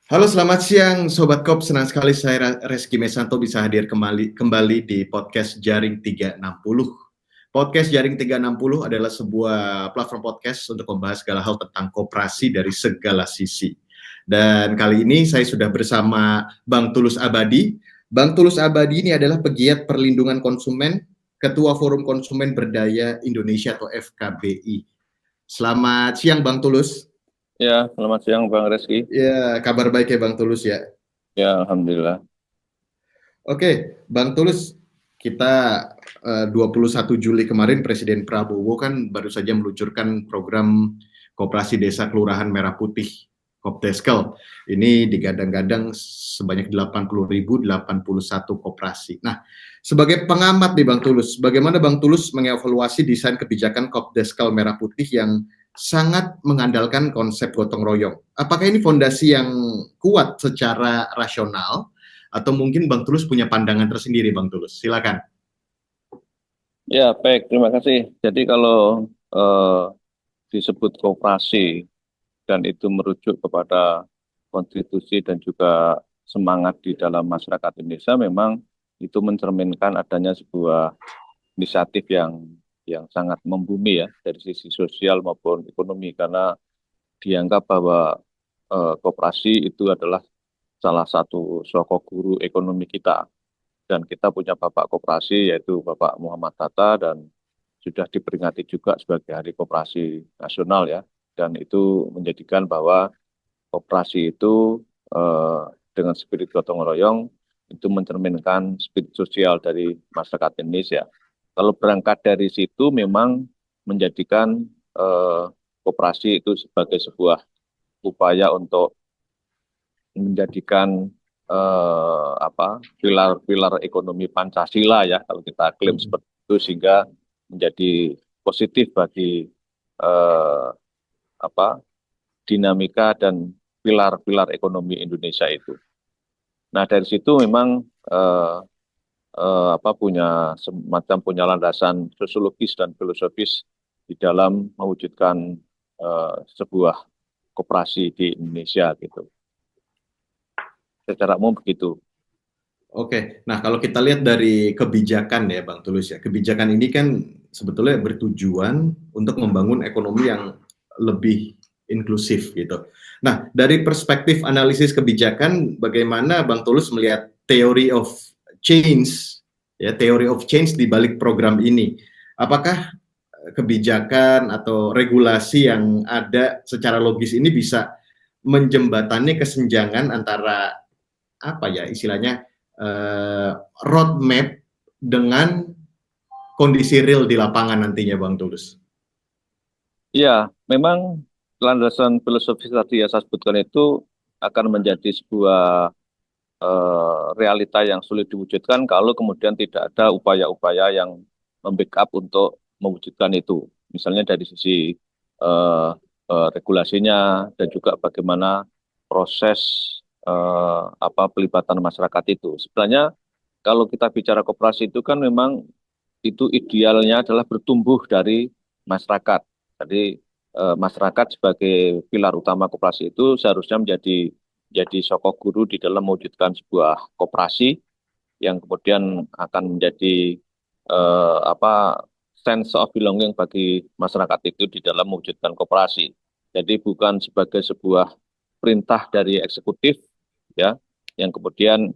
Halo, selamat siang Sobat Kop. Senang sekali saya Reski Mesanto bisa hadir kembali di podcast Jaring 360. Podcast Jaring 360 adalah sebuah platform podcast untuk membahas segala hal tentang koperasi dari segala sisi. Dan kali ini saya sudah bersama Bang Tulus Abadi. Bang Tulus Abadi ini adalah pegiat perlindungan konsumen, Ketua Forum Konsumen Berdaya Indonesia atau FKBI. Selamat siang Bang Tulus. Ya, selamat siang Bang Reski. Ya, kabar baik ya Bang Tulus ya. Ya, Alhamdulillah. Oke, Bang Tulus, kita 21 Juli kemarin Presiden Prabowo kan baru saja meluncurkan program Koperasi Desa Kelurahan Merah Putih, Kopdeskel. Ini digadang-gadang sebanyak 80.081 koperasi. Nah, sebagai pengamat nih Bang Tulus, bagaimana Bang Tulus mengevaluasi desain kebijakan Kopdeskel Merah Putih yang sangat mengandalkan konsep gotong royong? Apakah ini fondasi yang kuat secara rasional? Atau mungkin Bang Tulus punya pandangan tersendiri, Bang Tulus. Silakan. Ya, baik, terima kasih. Jadi kalau disebut koperasi dan itu merujuk kepada konstitusi dan juga semangat di dalam masyarakat Indonesia, memang itu mencerminkan adanya sebuah inisiatif yang sangat membumi ya dari sisi sosial maupun ekonomi, karena dianggap bahwa koperasi itu adalah salah satu sokok guru ekonomi kita. Dan kita punya Bapak Koperasi yaitu Bapak Muhammad Hatta, dan sudah diperingati juga sebagai Hari Koperasi Nasional ya. Dan itu menjadikan bahwa koperasi itu dengan spirit gotong royong itu mencerminkan spirit sosial dari masyarakat Indonesia. Kalau berangkat dari situ memang menjadikan koperasi itu sebagai sebuah upaya untuk menjadikan pilar-pilar ekonomi Pancasila ya, kalau kita klaim seperti itu, sehingga menjadi positif bagi eh, apa dinamika dan pilar-pilar ekonomi Indonesia itu. Nah, dari situ memang punya landasan sosiologis dan filosofis di dalam mewujudkan sebuah koperasi di Indonesia gitu. Secara umum begitu. Oke, nah kalau kita lihat dari kebijakan ya Bang Tulus ya, kebijakan ini kan sebetulnya bertujuan untuk membangun ekonomi yang lebih inklusif gitu. Nah, dari perspektif analisis kebijakan, bagaimana Bang Tulus melihat theory of change, ya theory of change di balik program ini? Apakah kebijakan atau regulasi yang ada secara logis ini bisa menjembatani kesenjangan antara apa ya istilahnya roadmap dengan kondisi real di lapangan nantinya Bang Tulus. Ya, memang landasan filosofis tadi yang saya sebutkan itu akan menjadi sebuah realita yang sulit diwujudkan kalau kemudian tidak ada upaya-upaya yang membackup untuk mewujudkan itu. Misalnya dari sisi eh, regulasinya dan juga bagaimana proses pelibatan masyarakat itu. Sebenarnya kalau kita bicara koperasi itu kan memang itu idealnya adalah bertumbuh dari masyarakat. Jadi masyarakat sebagai pilar utama koperasi itu seharusnya menjadi sokok guru di dalam mewujudkan sebuah koperasi yang kemudian akan menjadi sense of belonging bagi masyarakat itu di dalam mewujudkan koperasi. Jadi bukan sebagai sebuah perintah dari eksekutif ya, yang kemudian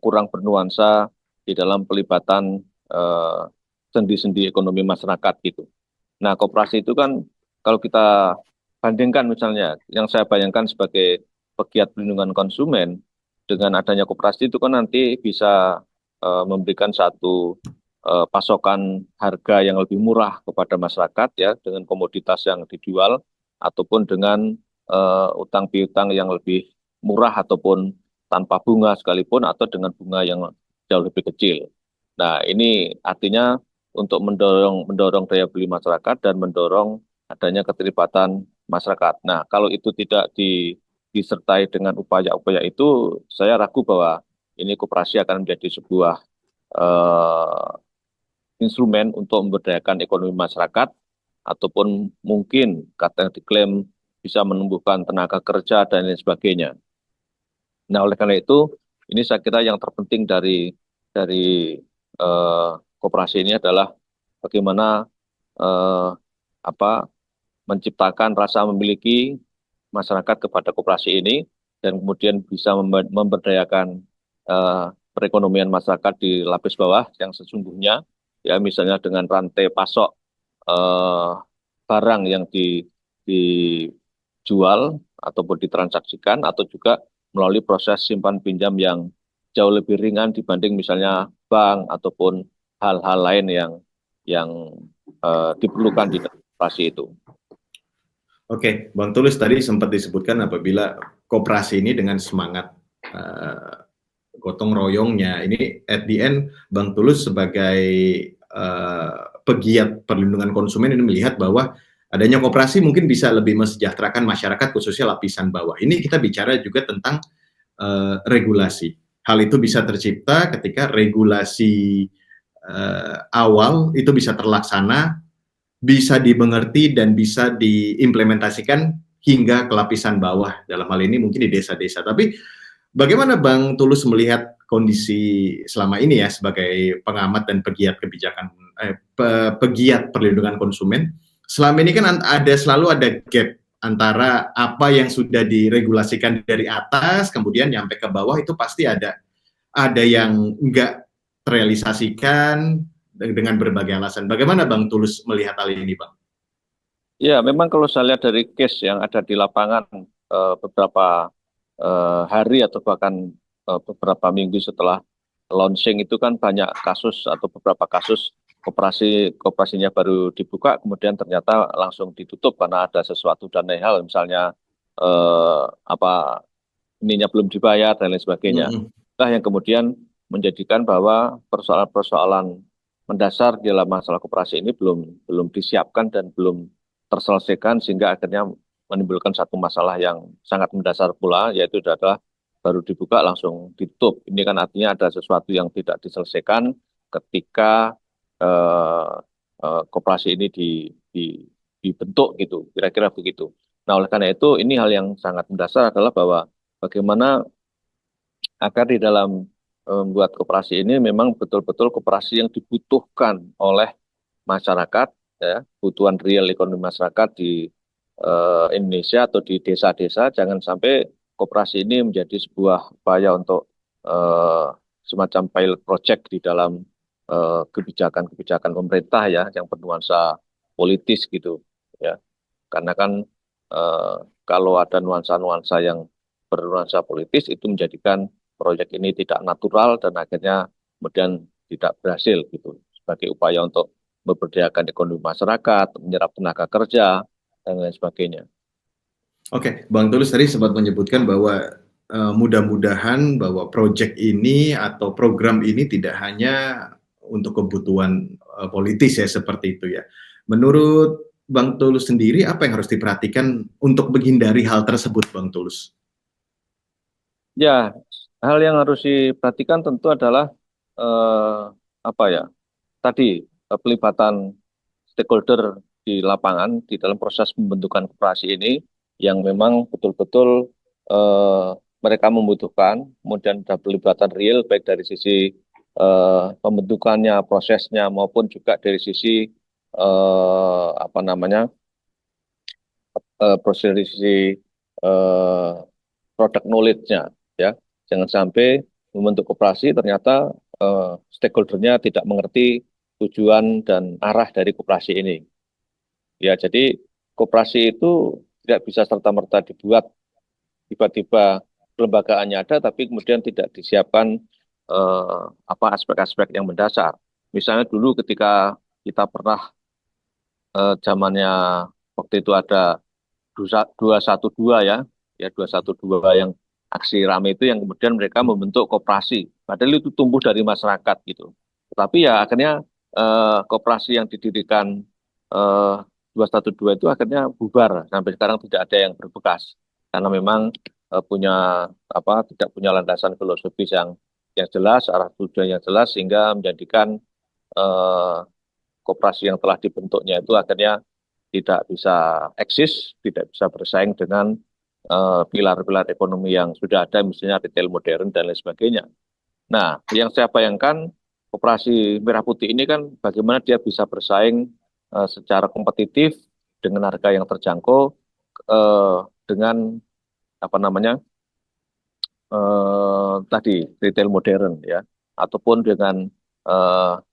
kurang bernuansa di dalam pelibatan eh, sendi-sendi ekonomi masyarakat gitu. Nah, koperasi itu kan kalau kita bandingkan misalnya, yang saya bayangkan sebagai pegiat perlindungan konsumen, dengan adanya koperasi itu kan nanti bisa memberikan satu pasokan harga yang lebih murah kepada masyarakat ya, dengan komoditas yang dijual, ataupun dengan utang piutang yang lebih murah ataupun tanpa bunga sekalipun, atau dengan bunga yang jauh lebih kecil. Nah, ini artinya untuk mendorong daya beli masyarakat dan mendorong adanya keterlibatan masyarakat. Nah, kalau itu tidak disertai dengan upaya-upaya itu, saya ragu bahwa ini koperasi akan menjadi sebuah eh, instrumen untuk memberdayakan ekonomi masyarakat, ataupun mungkin kata yang diklaim bisa menumbuhkan tenaga kerja dan lain sebagainya. Nah, oleh karena itu, ini saya kira yang terpenting dari koperasi ini adalah bagaimana eh, apa menciptakan rasa memiliki masyarakat kepada koperasi ini dan kemudian bisa memberdayakan eh, perekonomian masyarakat di lapis bawah yang sesungguhnya, ya misalnya dengan rantai pasok eh, barang yang dijual ataupun ditransaksikan atau juga melalui proses simpan pinjam yang jauh lebih ringan dibanding misalnya bank ataupun hal-hal lain yang diperlukan di koperasi itu. Oke, Bang Tulus tadi sempat disebutkan apabila koperasi ini dengan semangat gotong royongnya, ini at the end Bang Tulus sebagai pegiat perlindungan konsumen ini melihat bahwa adanya koperasi mungkin bisa lebih mesejahterakan masyarakat khususnya lapisan bawah. Ini kita bicara juga tentang regulasi. Hal itu bisa tercipta ketika regulasi awal itu bisa terlaksana, bisa dimengerti dan bisa diimplementasikan hingga ke lapisan bawah. Dalam hal ini mungkin di desa-desa. Tapi bagaimana Bang Tulus melihat kondisi selama ini ya sebagai pengamat dan pegiat kebijakan, pegiat perlindungan konsumen? Selama ini kan selalu ada gap antara apa yang sudah diregulasikan dari atas, kemudian nyampe ke bawah itu pasti ada yang nggak terrealisasikan dengan berbagai alasan. Bagaimana Bang Tulus melihat hal ini, Bang? Ya, memang kalau saya lihat dari case yang ada di lapangan beberapa hari atau bahkan beberapa minggu setelah launching itu kan banyak kasus atau beberapa kasus koperasinya baru dibuka kemudian ternyata langsung ditutup karena ada sesuatu dan lain hal misalnya apa ininya belum dibayar dan lain sebagainya. Nah, yang kemudian menjadikan bahwa persoalan-persoalan mendasar di dalam masalah koperasi ini belum disiapkan dan belum terselesaikan sehingga akhirnya menimbulkan satu masalah yang sangat mendasar pula, yaitu adalah baru dibuka langsung ditutup. Ini kan artinya ada sesuatu yang tidak diselesaikan ketika koperasi ini dibentuk gitu, kira-kira begitu. Nah, oleh karena itu ini hal yang sangat mendasar adalah bahwa bagaimana agar di dalam membuat koperasi ini memang betul-betul koperasi yang dibutuhkan oleh masyarakat, ya, kebutuhan real ekonomi masyarakat di Indonesia atau di desa-desa, jangan sampai koperasi ini menjadi sebuah upaya untuk eh, semacam pilot project di dalam kebijakan-kebijakan pemerintah ya, yang bernuansa politis gitu, ya. Karena kan eh, kalau ada nuansa-nuansa yang bernuansa politis itu menjadikan proyek ini tidak natural dan akhirnya kemudian tidak berhasil gitu sebagai upaya untuk memberdayakan ekonomi masyarakat, menyerap tenaga kerja dan lain sebagainya. Oke, Bang Tulus tadi sempat menyebutkan bahwa mudah-mudahan bahwa proyek ini atau program ini tidak hanya untuk kebutuhan politis ya seperti itu ya. Menurut Bang Tulus sendiri apa yang harus diperhatikan untuk menghindari hal tersebut, Bang Tulus? Ya, hal yang harus diperhatikan tentu adalah eh, apa ya? Tadi pelibatan stakeholder di lapangan di dalam proses pembentukan koperasi ini yang memang betul-betul eh, mereka membutuhkan, kemudian ada pelibatan real baik dari sisi pembentukannya, prosesnya maupun juga dari sisi apa namanya proses dari sisi eh, product knowledge-nya, ya. Jangan sampai membentuk koperasi ternyata stakeholder-nya tidak mengerti tujuan dan arah dari koperasi ini. Ya, jadi koperasi itu tidak bisa serta-merta dibuat tiba-tiba kelembagaannya ada, tapi kemudian tidak disiapkan apa aspek-aspek yang mendasar. Misalnya dulu ketika kita pernah zamannya waktu itu ada 212 ya, ya 212 yang aksi rame itu yang kemudian mereka membentuk koperasi. Padahal itu tumbuh dari masyarakat gitu. Tapi ya akhirnya koperasi yang didirikan eh, 212 itu akhirnya bubar sampai sekarang tidak ada yang berbekas karena memang punya apa tidak punya landasan filosofis yang jelas, arah tujuan yang jelas sehingga menjadikan eh, koperasi yang telah dibentuknya itu akhirnya tidak bisa eksis, tidak bisa bersaing dengan pilar-pilar ekonomi yang sudah ada, misalnya retail modern dan lain sebagainya. Nah, yang saya bayangkan koperasi merah putih ini kan bagaimana dia bisa bersaing secara kompetitif dengan harga yang terjangkau dengan apa namanya tadi retail modern ya, ataupun dengan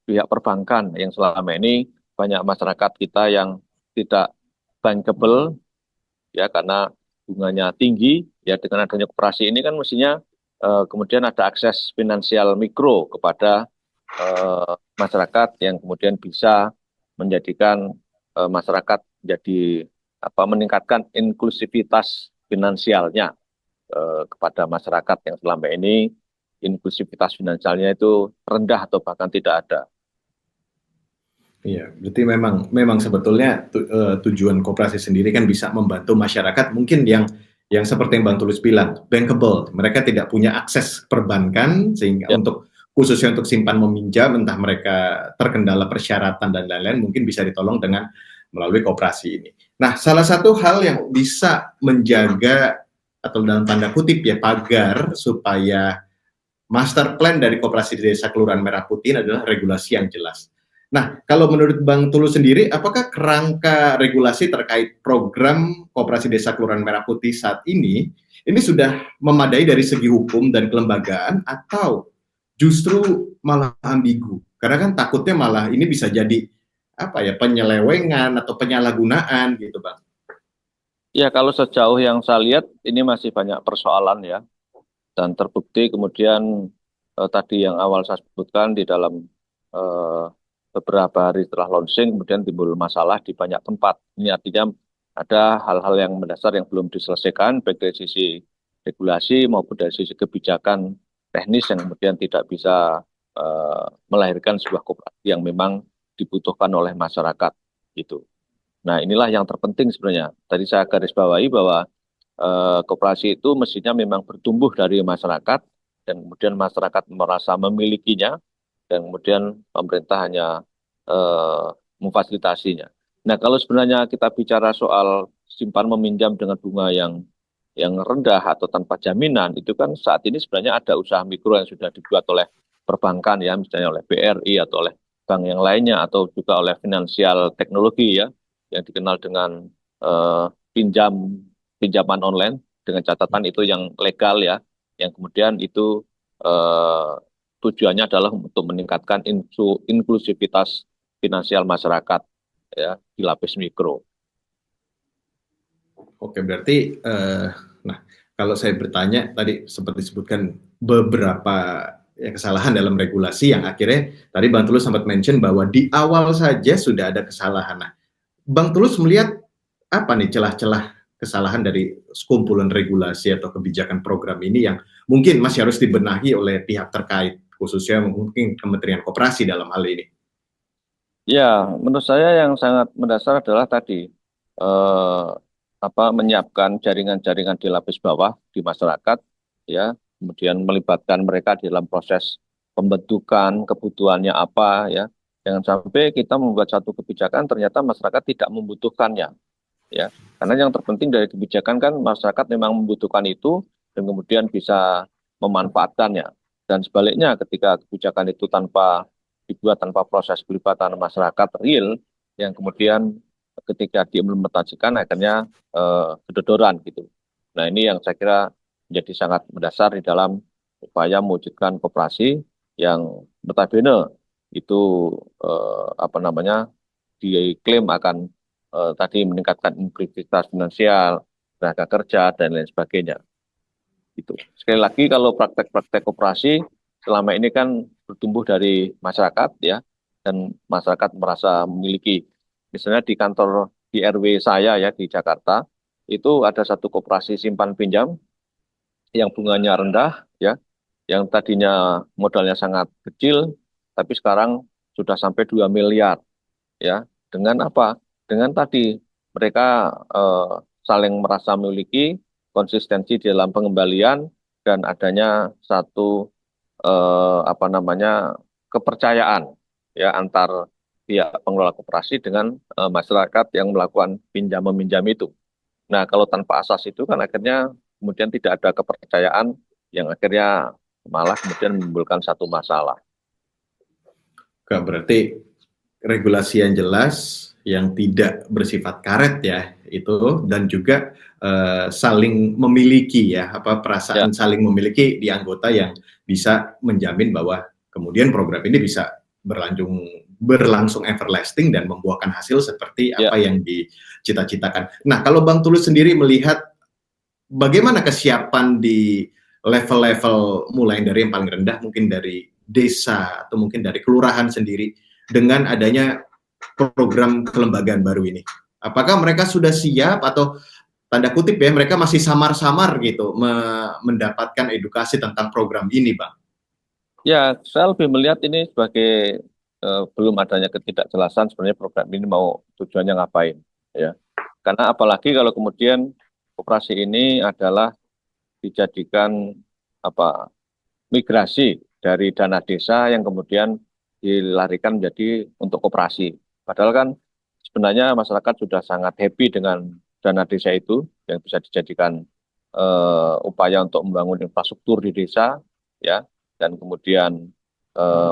pihak perbankan yang selama ini banyak masyarakat kita yang tidak bankable ya karena bunganya tinggi ya. Dengan adanya koperasi ini kan mestinya kemudian ada akses finansial mikro kepada masyarakat yang kemudian bisa menjadikan masyarakat jadi meningkatkan inklusivitas finansialnya kepada masyarakat yang selama ini inklusivitas finansialnya itu rendah atau bahkan tidak ada. Iya, berarti memang sebetulnya tujuan koperasi sendiri kan bisa membantu masyarakat mungkin yang seperti yang Bang Tulus bilang, bankable. Mereka tidak punya akses perbankan sehingga Ya. khususnya untuk simpan meminjam, entah mereka terkendala persyaratan dan lain-lain, mungkin bisa ditolong dengan melalui koperasi ini. Nah, salah satu hal yang bisa menjaga atau dalam tanda kutip ya pagar supaya master plan dari koperasi desa Kelurahan Merah Putih adalah regulasi yang jelas. Nah, kalau menurut Bang Tulus sendiri, apakah kerangka regulasi terkait program Koperasi Desa Kelurahan Merah Putih saat ini sudah memadai dari segi hukum dan kelembagaan atau justru malah ambigu? Karena kan takutnya malah ini bisa jadi penyelewengan atau penyalahgunaan gitu, Bang. Ya, kalau sejauh yang saya lihat ini masih banyak persoalan ya, dan terbukti kemudian tadi yang awal saya sebutkan di dalam eh, beberapa hari setelah launching kemudian timbul masalah di banyak tempat. Ini artinya ada hal-hal yang mendasar yang belum diselesaikan baik dari sisi regulasi maupun dari sisi kebijakan teknis yang kemudian tidak bisa melahirkan sebuah koperasi yang memang dibutuhkan oleh masyarakat gitu. Nah, inilah yang terpenting sebenarnya. Tadi saya garis bawahi bahwa koperasi itu mestinya memang bertumbuh dari masyarakat dan kemudian masyarakat merasa memilikinya dan kemudian pemerintah hanya eh, memfasilitasinya. Nah, kalau sebenarnya kita bicara soal simpan meminjam dengan bunga yang rendah atau tanpa jaminan, itu kan saat ini sebenarnya ada usaha mikro yang sudah dibuat oleh perbankan ya, misalnya oleh BRI atau oleh bank yang lainnya atau juga oleh finansial teknologi ya, yang dikenal dengan eh, pinjaman online dengan catatan itu yang legal ya, yang kemudian itu eh, tujuannya adalah untuk meningkatkan inklusivitas finansial masyarakat ya di lapis mikro. Oke, berarti nah kalau saya bertanya tadi seperti disebutkan beberapa kesalahan dalam regulasi yang akhirnya tadi Bang Tulus sempat mention bahwa di awal saja sudah ada kesalahan. Nah, Bang Tulus melihat apa nih celah-celah kesalahan dari sekumpulan regulasi atau kebijakan program ini yang mungkin masih harus dibenahi oleh pihak terkait, khususnya mungkin Kementerian Koperasi dalam hal ini? Ya, menurut saya yang sangat mendasar adalah tadi eh, menyiapkan jaringan-jaringan di lapis bawah di masyarakat, ya, kemudian melibatkan mereka di dalam proses pembentukan kebutuhannya apa, ya, jangan sampai kita membuat satu kebijakan ternyata masyarakat tidak membutuhkannya, ya, karena yang terpenting dari kebijakan kan masyarakat memang membutuhkan itu dan kemudian bisa memanfaatkannya, dan sebaliknya ketika kebijakan itu dibuat tanpa proses pelibatan masyarakat real yang kemudian ketika diimplementasikan akhirnya kedodoran gitu. Nah, ini yang saya kira menjadi sangat mendasar di dalam upaya mewujudkan koperasi yang notabene itu diklaim akan tadi meningkatkan inklusivitas finansial, tenaga kerja dan lain sebagainya. Gitu. Sekali lagi kalau praktek-praktek koperasi selama ini kan bertumbuh dari masyarakat ya, dan masyarakat merasa memiliki. Misalnya di kantor di RW saya ya di Jakarta itu ada satu koperasi simpan pinjam yang bunganya rendah ya, yang tadinya modalnya sangat kecil tapi sekarang sudah sampai 2 miliar ya. Dengan apa? Dengan tadi mereka saling merasa memiliki konsistensi di dalam pengembalian dan adanya satu kepercayaan ya antar pihak pengelola koperasi dengan masyarakat yang melakukan pinjam meminjam itu. Nah, kalau tanpa asas itu kan akhirnya kemudian tidak ada kepercayaan yang akhirnya malah kemudian menimbulkan satu masalah. Berarti regulasi yang jelas, yang tidak bersifat karet ya itu, dan juga saling memiliki ya, Ya, perasaan saling memiliki di anggota yang bisa menjamin bahwa kemudian program ini bisa berlangsung everlasting dan membuahkan hasil seperti ya, apa yang dicita-citakan. Nah, kalau Bang Tulus sendiri melihat bagaimana kesiapan di level-level mulai dari yang paling rendah, mungkin dari desa atau mungkin dari kelurahan sendiri, dengan adanya program kelembagaan baru ini? Apakah mereka sudah siap atau tanda kutip ya mereka masih samar-samar gitu mendapatkan edukasi tentang program ini, Bang? ya, saya lebih melihat ini sebagai belum adanya ketidakjelasan sebenarnya program ini mau tujuannya ngapain, ya. Karena apalagi kalau kemudian koperasi ini adalah dijadikan apa migrasi dari dana desa yang kemudian dilarikan menjadi untuk koperasi. Padahal kan sebenarnya masyarakat sudah sangat happy dengan dana desa itu yang bisa dijadikan upaya untuk membangun infrastruktur di desa, ya, dan kemudian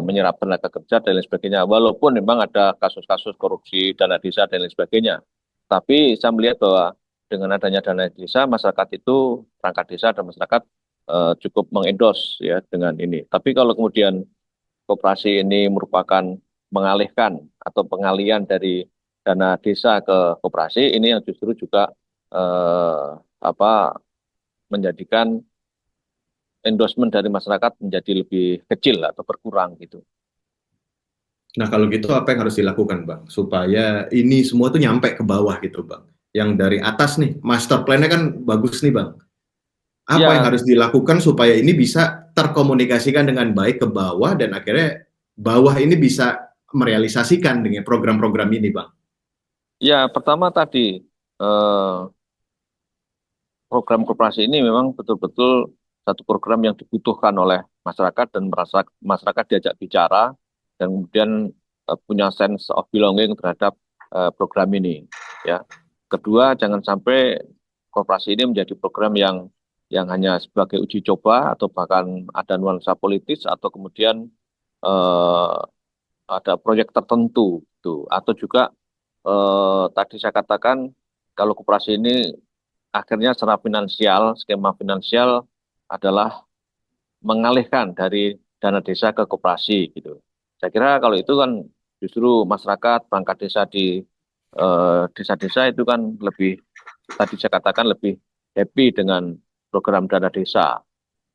menyerap tenaga kerja dan lain sebagainya. Walaupun memang ada kasus-kasus korupsi dana desa dan lain sebagainya, tapi saya melihat bahwa dengan adanya dana desa, masyarakat itu, perangkat desa dan masyarakat cukup mengendorse ya dengan ini. Tapi kalau kemudian koperasi ini merupakan mengalihkan atau pengalian dari dana desa ke koperasi, ini yang justru juga apa menjadikan endorsement dari masyarakat menjadi lebih kecil atau berkurang gitu. Nah, kalau gitu apa yang harus dilakukan, Bang? Supaya ini semua tuh nyampe ke bawah gitu, Bang. Yang dari atas nih, master plan-nya kan bagus nih, Bang. Apa yang Ya, harus dilakukan supaya ini bisa terkomunikasikan dengan baik ke bawah dan akhirnya bawah ini bisa merealisasikan dengan program-program ini, Bang? ya pertama tadi eh, program koperasi ini memang betul-betul satu program yang dibutuhkan oleh masyarakat dan merasa masyarakat diajak bicara dan kemudian punya sense of belonging terhadap program ini. Ya. Kedua, jangan sampai koperasi ini menjadi program yang hanya sebagai uji coba atau bahkan ada nuansa politis atau kemudian eh, ada proyek tertentu gitu. Atau juga tadi saya katakan kalau koperasi ini akhirnya secara finansial, skema finansial adalah mengalihkan dari dana desa ke koperasi gitu. Saya kira kalau itu kan justru masyarakat, perangkat desa di desa-desa itu kan lebih, tadi saya katakan lebih happy dengan program dana desa.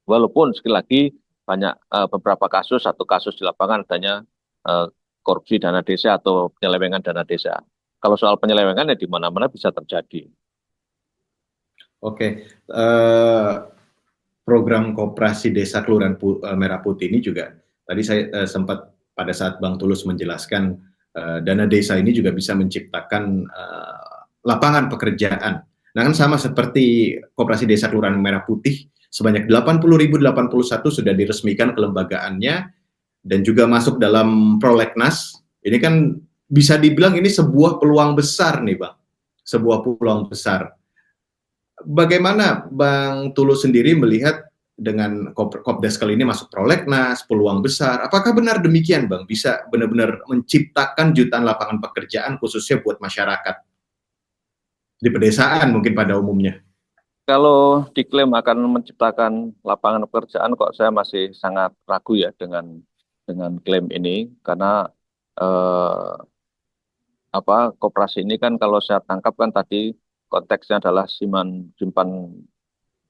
Walaupun sekali lagi banyak beberapa kasus, satu kasus di lapangan adanya eh, korupsi dana desa atau penyelewengan dana desa. Kalau soal penyelewengan ya di mana-mana bisa terjadi. Oke, program koperasi desa Kelurahan Merah Putih ini juga tadi saya sempat pada saat Bang Tulus menjelaskan dana desa ini juga bisa menciptakan lapangan pekerjaan. Nah kan sama seperti koperasi desa Kelurahan Merah Putih sebanyak 80.081 sudah diresmikan kelembagaannya dan juga masuk dalam prolegnas. Ini kan bisa dibilang ini sebuah peluang besar nih, Bang. Sebuah peluang besar. Bagaimana Bang Tulus sendiri melihat dengan Kopdes kali ini masuk prolegnas, peluang besar. Apakah benar demikian, Bang? Bisa benar-benar menciptakan jutaan lapangan pekerjaan khususnya buat masyarakat di pedesaan mungkin pada umumnya. Kalau diklaim akan menciptakan lapangan pekerjaan, kok saya masih sangat ragu ya dengan klaim ini, karena eh, apa koperasi ini kan kalau saya tangkap kan tadi konteksnya adalah simpan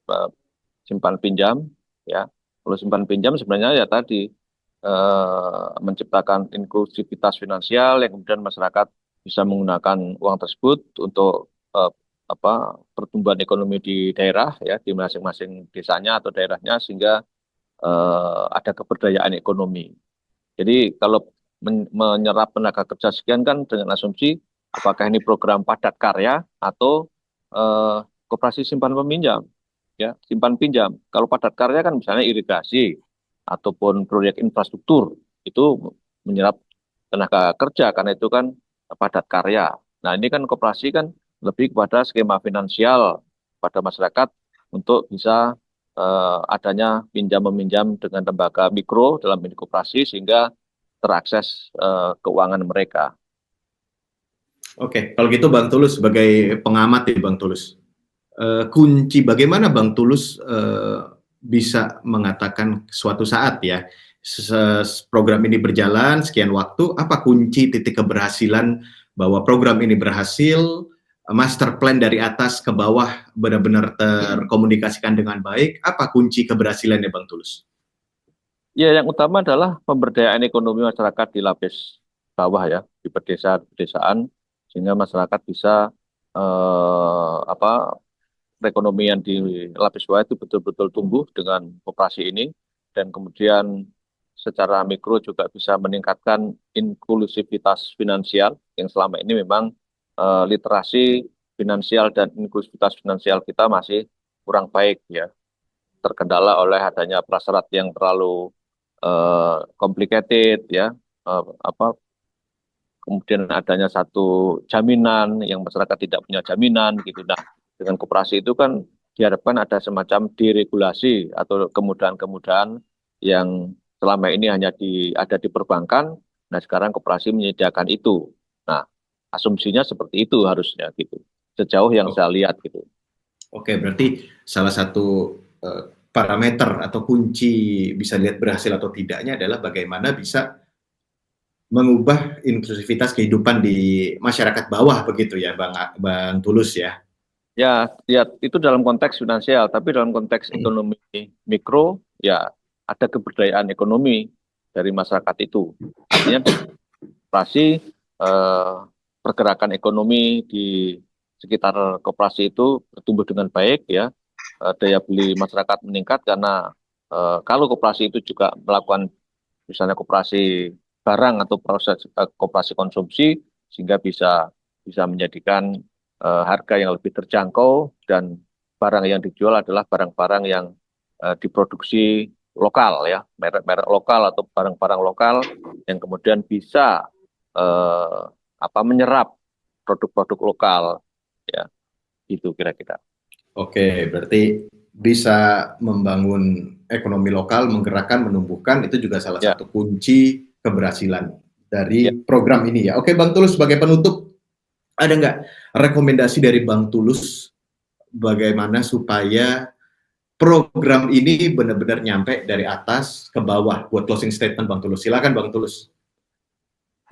eh, simpan pinjam, ya. Kalau simpan pinjam sebenarnya ya tadi menciptakan inklusivitas finansial yang kemudian masyarakat bisa menggunakan uang tersebut untuk apa pertumbuhan ekonomi di daerah ya di masing-masing desanya atau daerahnya sehingga ada keberdayaan ekonomi. Jadi kalau menyerap tenaga kerja sekian kan dengan asumsi apakah ini program padat karya atau eh, koperasi simpan peminjam, ya simpan pinjam. Kalau padat karya kan misalnya irigasi ataupun proyek infrastruktur itu menyerap tenaga kerja karena itu kan padat karya. Nah, ini kan koperasi kan lebih kepada skema finansial pada masyarakat untuk bisa adanya pinjam meminjam dengan lembaga mikro dalam bentuk koperasi sehingga terakses keuangan mereka. Oke, kalau gitu Bang Tulus sebagai pengamat ya Bang Tulus, kunci bagaimana Bang Tulus bisa mengatakan suatu saat ya program ini berjalan sekian waktu, apa kunci titik keberhasilan bahwa program ini berhasil, master plan dari atas ke bawah benar-benar terkomunikasikan dengan baik, apa kunci keberhasilannya Bang Tulus? Ya, yang utama adalah pemberdayaan ekonomi masyarakat di lapis bawah ya, di pedesaan, sehingga masyarakat bisa perekonomian di lapis bawah itu betul-betul tumbuh dengan koperasi ini, dan kemudian secara mikro juga bisa meningkatkan inklusivitas finansial yang selama ini memang literasi finansial dan inklusivitas finansial kita masih kurang baik ya, terkendala oleh adanya prasyarat yang terlalu complicated ya, kemudian adanya satu jaminan yang masyarakat tidak punya jaminan gitu. Nah, dengan koperasi itu kan diharapkan ada semacam deregulasi atau kemudahan-kemudahan yang selama ini hanya ada di perbankan. Nah, sekarang koperasi menyediakan itu. Nah, asumsinya seperti itu harusnya gitu. Sejauh yang saya lihat gitu. Oke, berarti salah satu parameter atau kunci bisa lihat berhasil atau tidaknya adalah bagaimana bisa mengubah inklusivitas kehidupan di masyarakat bawah begitu ya, Bang Tulus ya. Ya, itu dalam konteks finansial, tapi dalam konteks ekonomi mikro, ya ada keberdayaan ekonomi dari masyarakat itu. Artinya koperasi, pergerakan ekonomi di sekitar koperasi itu bertumbuh dengan baik ya, daya beli masyarakat meningkat karena kalau koperasi itu juga melakukan misalnya koperasi barang atau proses koperasi konsumsi sehingga bisa menjadikan harga yang lebih terjangkau dan barang yang dijual adalah barang-barang yang diproduksi lokal ya, merek-merek lokal atau barang-barang lokal yang kemudian bisa menyerap produk-produk lokal ya, itu kira-kira. Oke, berarti bisa membangun ekonomi lokal, menggerakkan, menumbuhkan, itu juga salah Ya, satu kunci keberhasilan ya. dari program ini ya. Oke, Bang Tulus, sebagai penutup, ada nggak rekomendasi dari Bang Tulus bagaimana supaya program ini benar-benar nyampe dari atas ke bawah buat closing statement Bang Tulus? Silakan Bang Tulus.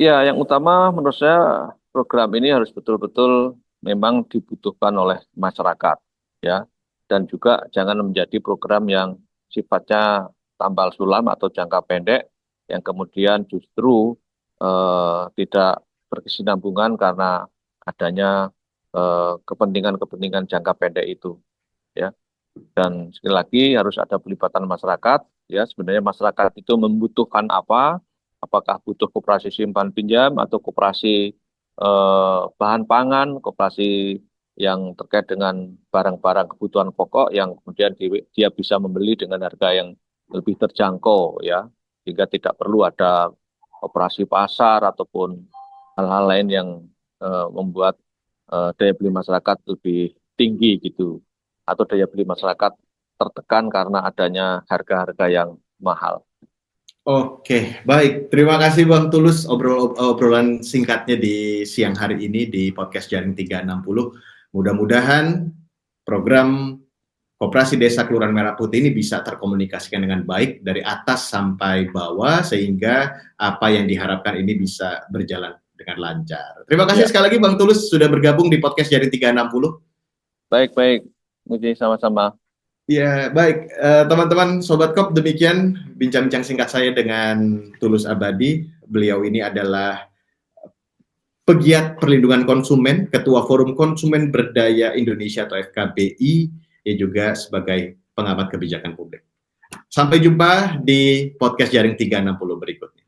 Ya, yang utama menurut saya program ini harus betul-betul memang dibutuhkan oleh masyarakat ya, dan juga jangan menjadi program yang sifatnya tambal sulam atau jangka pendek yang kemudian justru tidak berkesinambungan karena adanya kepentingan-kepentingan jangka pendek itu ya. Dan sekali lagi harus ada pelibatan masyarakat ya, sebenarnya masyarakat itu membutuhkan apa, apakah butuh koperasi simpan pinjam atau koperasi bahan pangan, koperasi yang terkait dengan barang-barang kebutuhan pokok yang kemudian dia bisa membeli dengan harga yang lebih terjangkau ya, sehingga tidak perlu ada operasi pasar ataupun hal-hal lain yang membuat daya beli masyarakat lebih tinggi gitu, atau daya beli masyarakat tertekan karena adanya harga-harga yang mahal. Oke, baik. Terima kasih Bang Tulus obrolan singkatnya di siang hari ini di podcast Jaring 360. Mudah-mudahan program Koperasi Desa Kelurahan Merah Putih ini bisa terkomunikasikan dengan baik dari atas sampai bawah sehingga apa yang diharapkan ini bisa berjalan dengan lancar. Terima kasih Ya. sekali lagi Bang Tulus sudah bergabung di podcast Jaring 360. Baik, Muji, sama-sama. Ya, baik. Teman-teman, Sobat Kop, demikian bincang-bincang singkat saya dengan Tulus Abadi. Beliau ini adalah pegiat perlindungan konsumen, Ketua Forum Konsumen Berdaya Indonesia atau FKBI, yang juga sebagai pengamat kebijakan publik. Sampai jumpa di podcast Jaring 360 berikutnya.